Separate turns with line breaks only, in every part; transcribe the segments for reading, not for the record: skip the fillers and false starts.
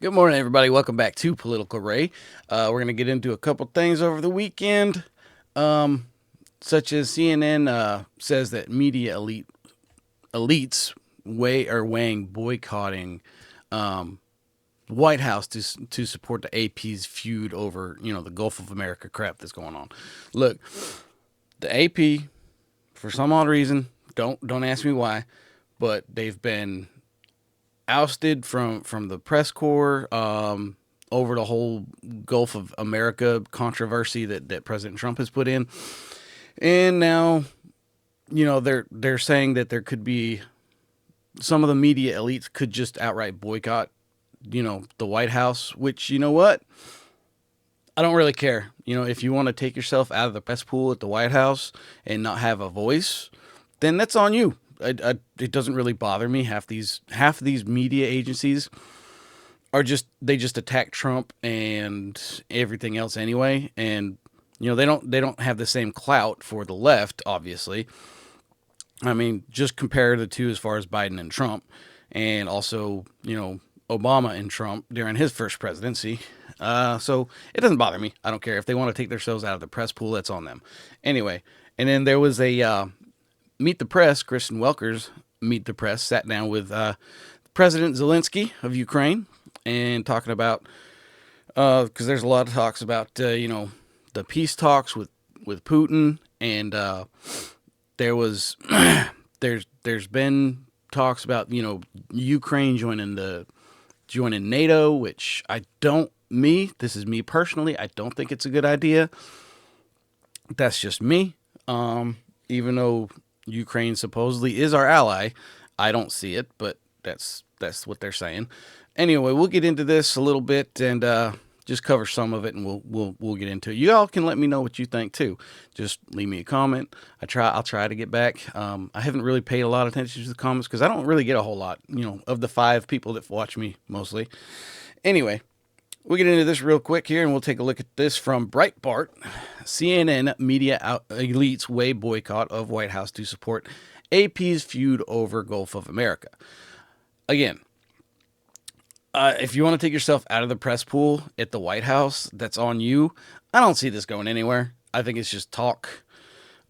Good morning, everybody. Welcome back to Political Ray. We're going to get into a couple things over the weekend, um, such as CNN says that elites are weighing boycotting um, White House to support the AP's feud over the Gulf of America crap that's going on. Look, the AP, for some odd reason, don't ask me why, but they've been ousted from the press corps over the whole Gulf of America controversy that President Trump has put in, and now they're saying that there could be some of the media elites could just outright boycott the White House, which you know what, I don't really care. If you want to take yourself out of the press pool at the White House and not have a voice, then that's on you. It doesn't really bother me. Half of these media agencies are just attack Trump and everything else anyway, and they don't have the same clout for the left, obviously. I mean, just compare the two as far as Biden and Trump, and also Obama and Trump during his first presidency. So it doesn't bother me. I don't care if they want to take themselves out of the press pool. That's on them. Anyway, and then there was a Meet the Press. Kristen Welker's Meet the Press sat down with President Zelenskyy of Ukraine and talking about because there's a lot of talks about the peace talks with Putin, and there was there's been talks about Ukraine joining NATO, which I don't me this is me personally, I don't think it's a good idea. That's just me. Even though Ukraine supposedly is our ally, I don't see it, but that's what they're saying. Anyway, we'll get into this a little bit and just cover some of it, and we'll get into it. You all can let me know what you think too. Just leave me a comment. I'll try to get back. I haven't really paid a lot of attention to the comments because I don't really get a whole lot, of the 5 people that watch me mostly. Anyway, we'll get into this real quick here, and we'll take a look at this from Breitbart. CNN media elites weigh boycott of White House to support AP's feud over Gulf of America. Again, if you want to take yourself out of the press pool at the White House, that's on you. I don't see this going anywhere. I think it's just talk.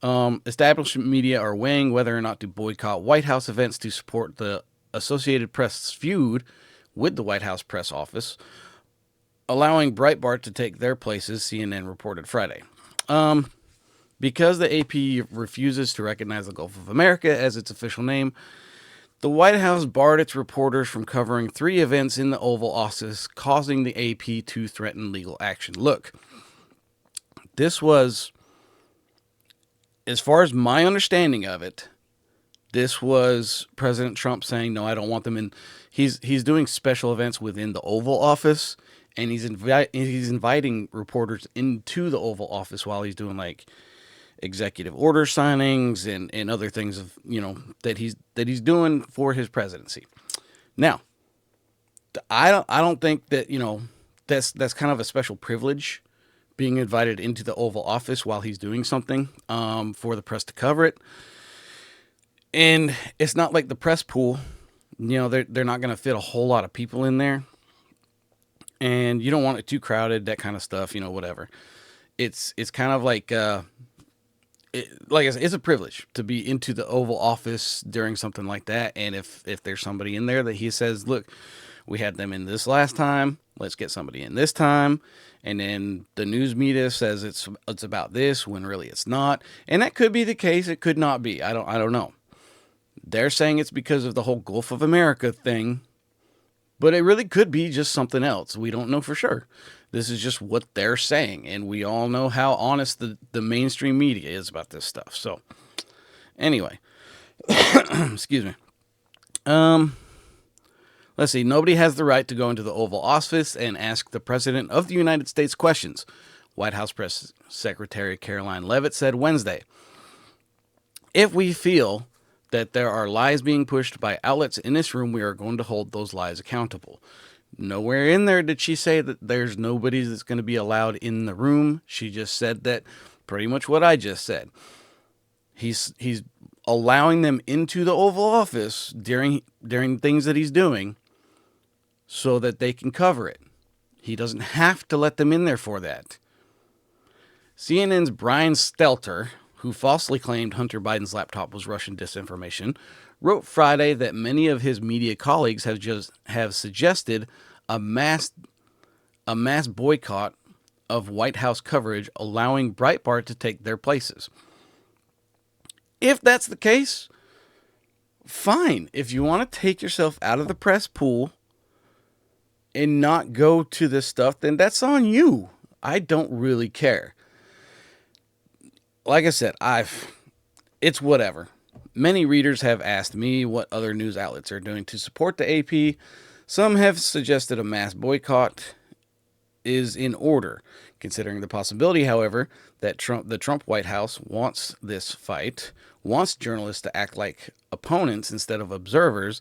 Establishment media are weighing whether or not to boycott White House events to support the Associated Press feud with the White House press office, allowing Breitbart to take their places, CNN reported Friday. Because the AP refuses to recognize the Gulf of America as its official name, the White House barred its reporters from covering 3 events in the Oval Office, causing the AP to threaten legal action. Look, this was, as far as my understanding of it, this was President Trump saying, no, I don't want them in. He's doing special events within the Oval Office, and he's inviting reporters into the Oval Office while he's doing like executive order signings and other things of that he's doing for his presidency. Now, I don't think that that's kind of a special privilege, being invited into the Oval Office while he's doing something for the press to cover it. And it's not like the press pool, they're not going to fit a whole lot of people in there, and you don't want it too crowded, that kind of stuff, whatever. It's kind of like like I said, it's a privilege to be into the Oval Office during something like that. And if there's somebody in there that he says, look, we had them in this last time, let's get somebody in this time, and then the news media says it's about this when really it's not, and that could be the case, it could not be. I don't know. They're saying it's because of the whole Gulf of America thing, but it really could be just something else. We don't know for sure. This is just what they're saying, and we all know how honest the mainstream media is about this stuff. So, anyway, excuse me. Let's see. Nobody has the right to go into the Oval Office and ask the President of the United States questions, White House Press Secretary Caroline Leavitt said Wednesday. If we feel that there are lies being pushed by outlets in this room, we are going to hold those lies accountable. Nowhere in there did she say that there's nobody that's going to be allowed in the room. She just said that pretty much what I just said. He's allowing them into the Oval Office during things that he's doing so that they can cover it. He doesn't have to let them in there for that. CNN's Brian Stelter, who falsely claimed Hunter Biden's laptop was Russian disinformation, wrote Friday that many of his media colleagues have suggested a mass boycott of White House coverage, allowing Breitbart to take their places. If that's the case, fine. If you want to take yourself out of the press pool and not go to this stuff, then that's on you. I don't really care. Like I said, it's whatever. Many readers have asked me what other news outlets are doing to support the AP. Some have suggested a mass boycott is in order, considering the possibility, however, that the Trump White House wants this fight, wants journalists to act like opponents instead of observers.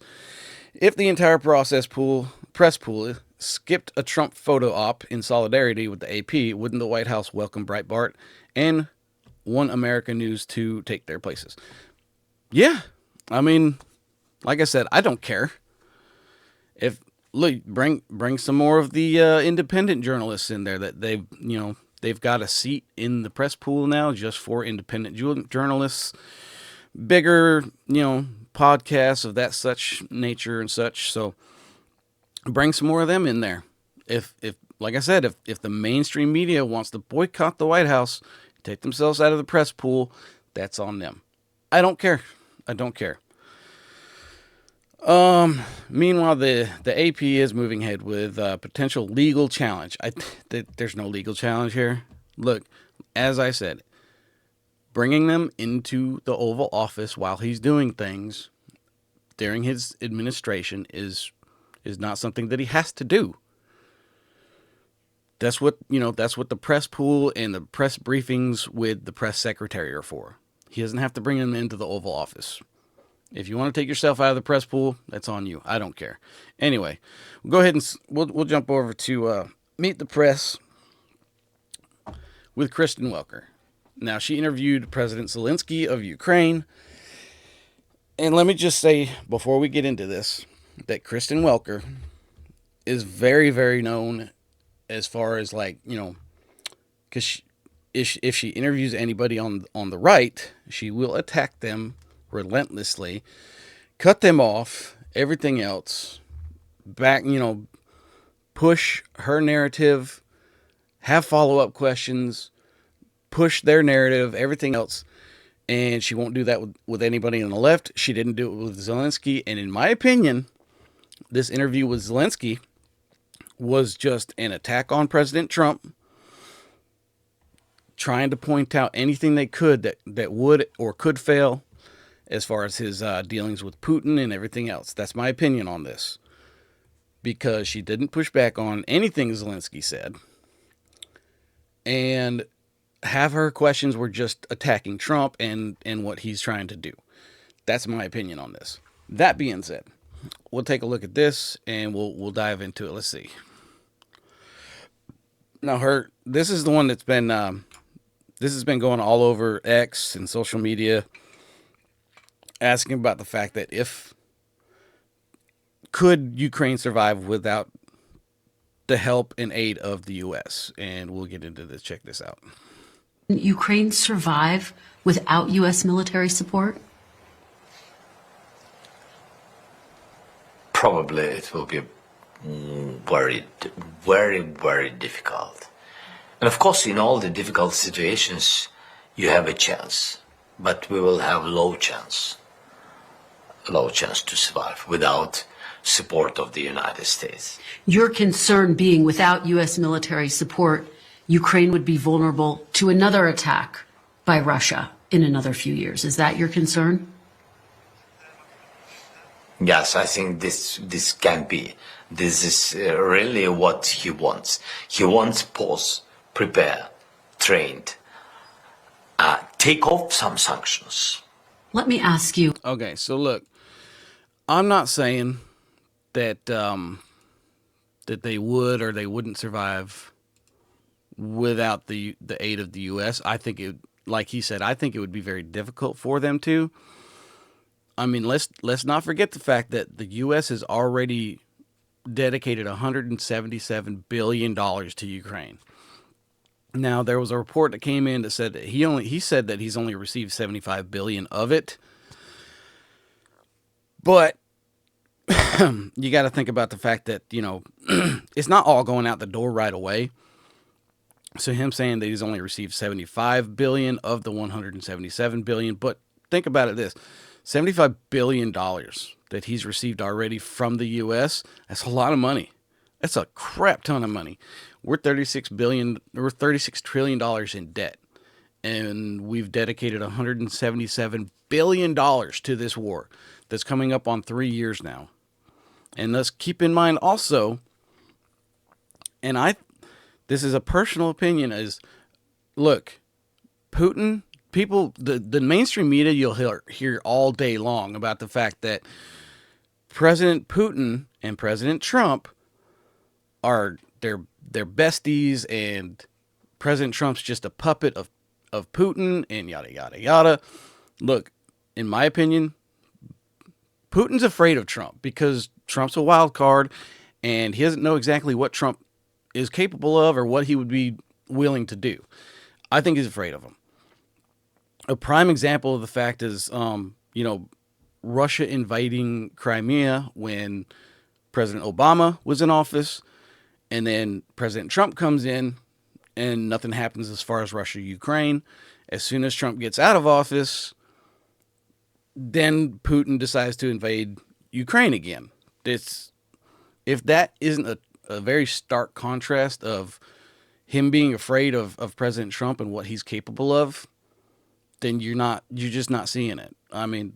If the entire press pool skipped a Trump photo op in solidarity with the AP, wouldn't the White House welcome Breitbart and One America News to take their places? Yeah, I mean, like I said, I don't care. If look, bring some more of the independent journalists in there that they've got a seat in the press pool now just for independent journalists. Bigger, podcasts of that such nature and such. So bring some more of them in there. If like I said, if the mainstream media wants to boycott the White House, take themselves out of the press pool, that's on them. I don't care. Meanwhile, the AP is moving ahead with a potential legal challenge. There's no legal challenge here. Look, as I said, bringing them into the Oval Office while he's doing things during his administration is not something that he has to do. That's what the press pool and the press briefings with the press secretary are for. He doesn't have to bring them into the Oval Office. If you want to take yourself out of the press pool, that's on you. I don't care. Anyway, we'll go ahead and we'll jump over to Meet the Press with Kristen Welker. Now, she interviewed President Zelenskyy of Ukraine. And let me just say, before we get into this, that Kristen Welker is very, very known as far as because if she interviews anybody on the right, she will attack them relentlessly, cut them off, everything else, push her narrative, have follow-up questions, push their narrative, everything else. And she won't do that with anybody on the left. She didn't do it with Zelenskyy. And in my opinion, this interview with Zelenskyy was just an attack on President Trump, trying to point out anything they could that would or could fail as far as his dealings with Putin and everything else. That's my opinion on this. Because she didn't push back on anything Zelenskyy said. And half her questions were just attacking Trump and what he's trying to do. That's my opinion on this. That being said, we'll take a look at this and we'll dive into it. Let's see. Now, this is the one that's been this has been going all over X and social media, asking about the fact that could Ukraine survive without the help and aid of the U.S.? And we'll get into this. Check this out.
Ukraine survive without U.S. military support?
Probably it will be very, very, very difficult. And of course, in all the difficult situations, you have a chance, but we will have low chance to survive without support of the United States.
Your concern being without U.S. military support, Ukraine would be vulnerable to another attack by Russia in another few years. Is that your concern?
Yes, I think this can be. This is really what he wants. He wants pause, prepare, trained, take off some sanctions.
Let me ask you.
Okay, so look, I'm not saying that that they would or they wouldn't survive without the aid of the U.S. I think it, like he said, I think it would be very difficult for them to. I mean, let's not forget the fact that the U.S. has already dedicated $177 billion to Ukraine. Now, there was a report that came in that said that he said that he's only received 75 billion of it. But you got to think about the fact that, it's not all going out the door right away. So him saying that he's only received 75 billion of the 177 billion, but think about it this, $75 billion that he's received already from the US, that's a lot of money. That's a crap ton of money. We're $36 trillion in debt. And we've dedicated $177 billion to this war that's coming up on 3 years now. And let's keep in mind also, this is a personal opinion, is, look, Putin, people, the mainstream media, you'll hear all day long about the fact that President Putin and President Trump are they're besties, and President Trump's just a puppet of Putin, and yada, yada, yada. Look, in my opinion, Putin's afraid of Trump because Trump's a wild card, and he doesn't know exactly what Trump is capable of or what he would be willing to do. I think he's afraid of him. A prime example of the fact is, Russia invading Crimea when President Obama was in office, and then President Trump comes in and nothing happens as far as Russia-Ukraine. As soon as Trump gets out of office, then Putin decides to invade Ukraine again. If that isn't a very stark contrast of him being afraid of President Trump and what he's capable of, then you're just not seeing it. I mean,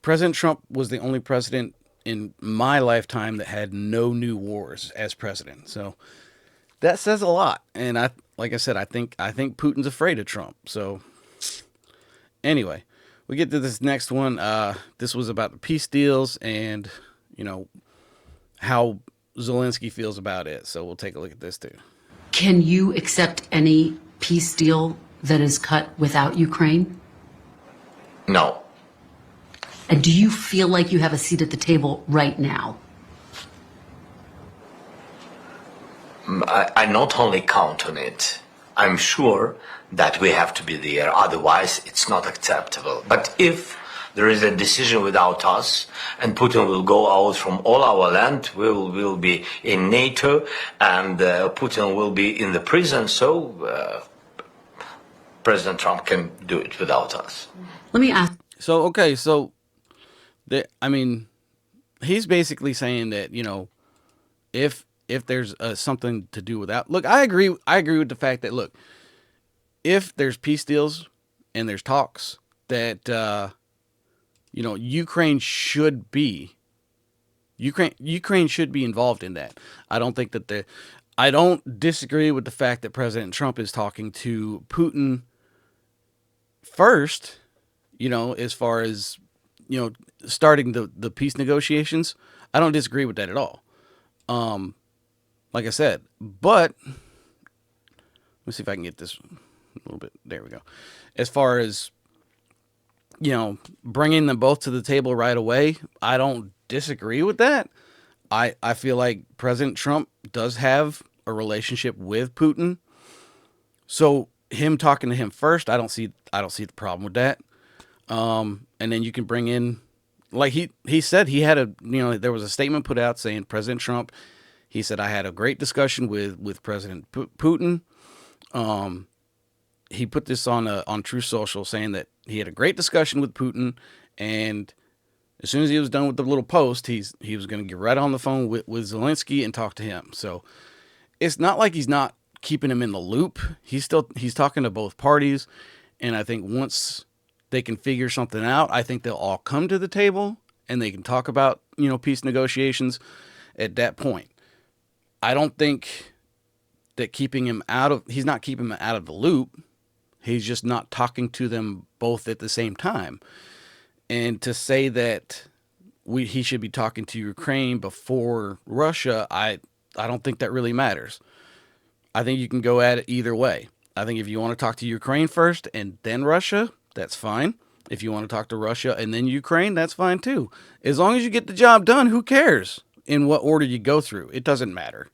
President Trump was the only president in my lifetime that had no new wars as president. So that says a lot. And like I said, I think Putin's afraid of Trump. So anyway, we get to this next one. This was about the peace deals and, how Zelenskyy feels about it. So we'll take a look at this too.
Can you accept any peace deal that is cut without Ukraine?
No.
And do you feel like you have a seat at the table right now?
I not only count on it, I'm sure that we have to be there, otherwise it's not acceptable. But if there is a decision without us, and Putin will go out from all our land, we will be in NATO, and Putin will be in the prison, so President Trump can do it without us.
Let me ask.
He's basically saying that, if there's something to do without, look, I agree with the fact that, look, if there's peace deals and there's talks that, Ukraine should be involved in that. I don't think that I don't disagree with the fact that President Trump is talking to Putin first, as far as, starting the peace negotiations. I don't disagree with that at all. Like I said, but let's see if I can get this a little bit. There we go. As far as, bringing them both to the table right away, I don't disagree with that. I feel like President Trump does have a relationship with Putin. So him talking to him first, I don't see the problem with that. And then you can bring in, like he said, he had there was a statement put out saying President Trump, he said, I had a great discussion with President Putin. He put this on True Social saying that he had a great discussion with Putin, and as soon as he was done with the little post, he was going to get right on the phone with Zelenskyy and talk to him. So it's not like he's not keeping him in the loop. He's talking to both parties, and I think once they can figure something out, I think they'll all come to the table and they can talk about, peace negotiations at that point. I don't think that he's not keeping him out of the loop. He's just not talking to them both at the same time. And to say that he should be talking to Ukraine before Russia, I don't think that really matters. I think you can go at it either way. I think if you want to talk to Ukraine first and then Russia, that's fine. If you want to talk to Russia and then Ukraine, that's fine too. As long as you get the job done, who cares in what order you go through? It doesn't matter.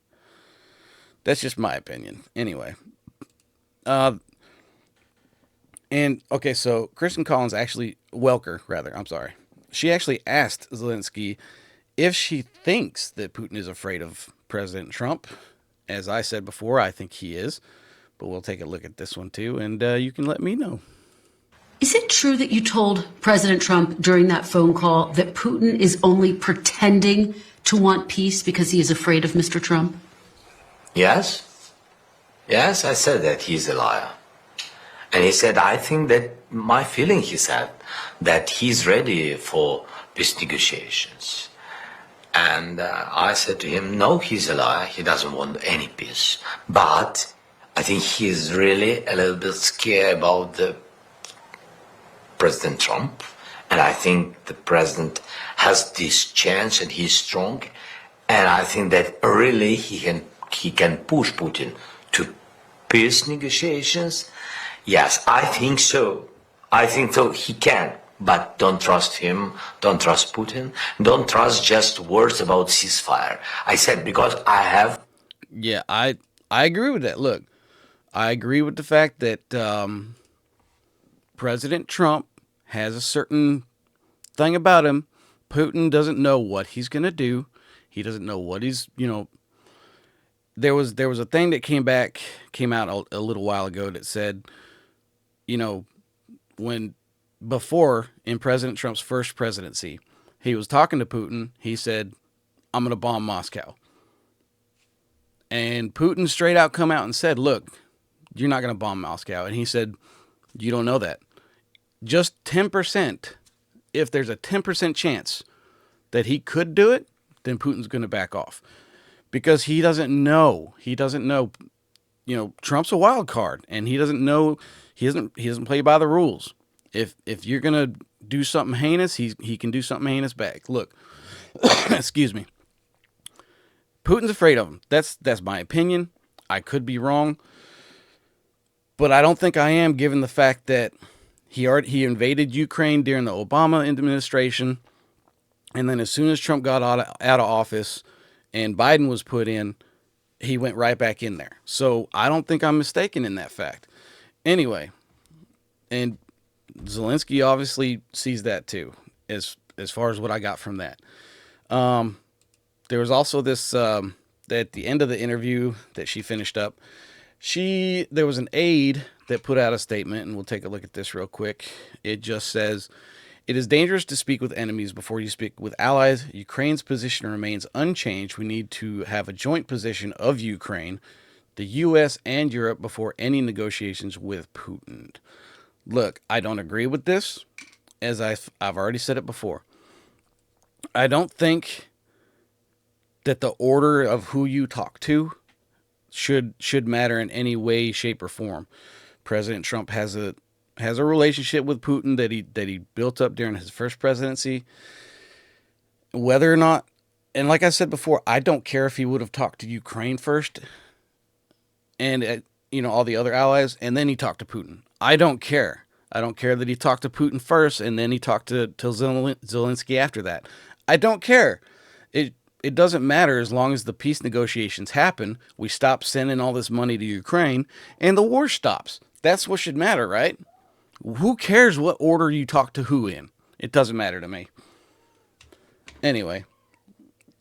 That's just my opinion. Anyway. And okay, so Kristen Welker, I'm sorry. She actually asked Zelenskyy if she thinks that Putin is afraid of President Trump. As I said before, I think he is. But we'll take a look at this one too, and you can let me know.
Is it true that you told President Trump during that phone call that Putin is only pretending to want peace because he is afraid of Mr. Trump?
Yes. Yes, I said that he's a liar. And he said, I think that my feeling, he said, that he's ready for peace negotiations. And I said to him, no, he's a liar. He doesn't want any peace. But I think he's really a little bit scared about the President Trump. And I think the president has this chance and he's strong. And I think that really he can push Putin to peace negotiations. Yes, I think so. I think so. He can. But don't trust him. Don't trust Putin. Don't trust just words about ceasefire. I said because I have.
Yeah, I agree with that. Look, I agree with the fact that President Trump has a certain thing about him. Putin doesn't know what he's going to do. He doesn't know what he's, there was a thing that came out a little while ago that said, before in President Trump's first presidency, he was talking to Putin. He said, I'm going to bomb Moscow. And Putin straight out come out and said, look, you're not going to bomb Moscow. And he said, you don't know that. Just 10%, if there's a 10% chance that he could do it, then Putin's going to back off. Because he doesn't know. Trump's a wild card, and he doesn't know. He doesn't play by the rules. If you're gonna do something heinous, he can do something heinous back. Look, excuse me. Putin's afraid of him. That's my opinion. I could be wrong, but I don't think I am, given the fact that he invaded Ukraine during the Obama administration, and then as soon as Trump got out of office and Biden was put in, he went right back in there. So I don't think I'm mistaken in that fact. Anyway, and Zelenskyy obviously sees that too, as far as what I got from that. There was also this, at the end of the interview that she finished up, there was an aide that put out a statement, and we'll take a look at this real quick. It just says, it is dangerous to speak with enemies before you speak with allies. Ukraine's position remains unchanged. We need to have a joint position of Ukraine, the U.S. and Europe before any negotiations with Putin. Look, I don't agree with this, as I've already said it before. I don't think that the order of who you talk to should matter in any way, shape, or form. President Trump has a relationship with Putin that he built up during his first presidency. Whether or not, and like I said before, I don't care if he would have talked to Ukraine first, and all the other allies, and then he talked to Putin. I don't care. I don't care that he talked to Putin first and then he talked to Zelenskyy after that. I don't care. It doesn't matter as long as the peace negotiations happen. We stop sending all this money to Ukraine and the war stops. That's what should matter, right? Who cares what order you talk to who in? It doesn't matter to me. Anyway,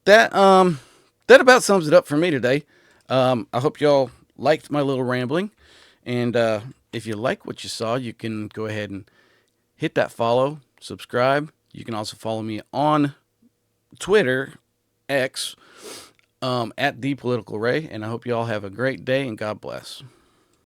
that about sums it up for me today. I hope y'all liked my little rambling, and if you like what you saw, you can go ahead and hit that follow, subscribe. You can also follow me on Twitter, X, at ThePoliticalRay, and I hope you all have a great day, and God bless.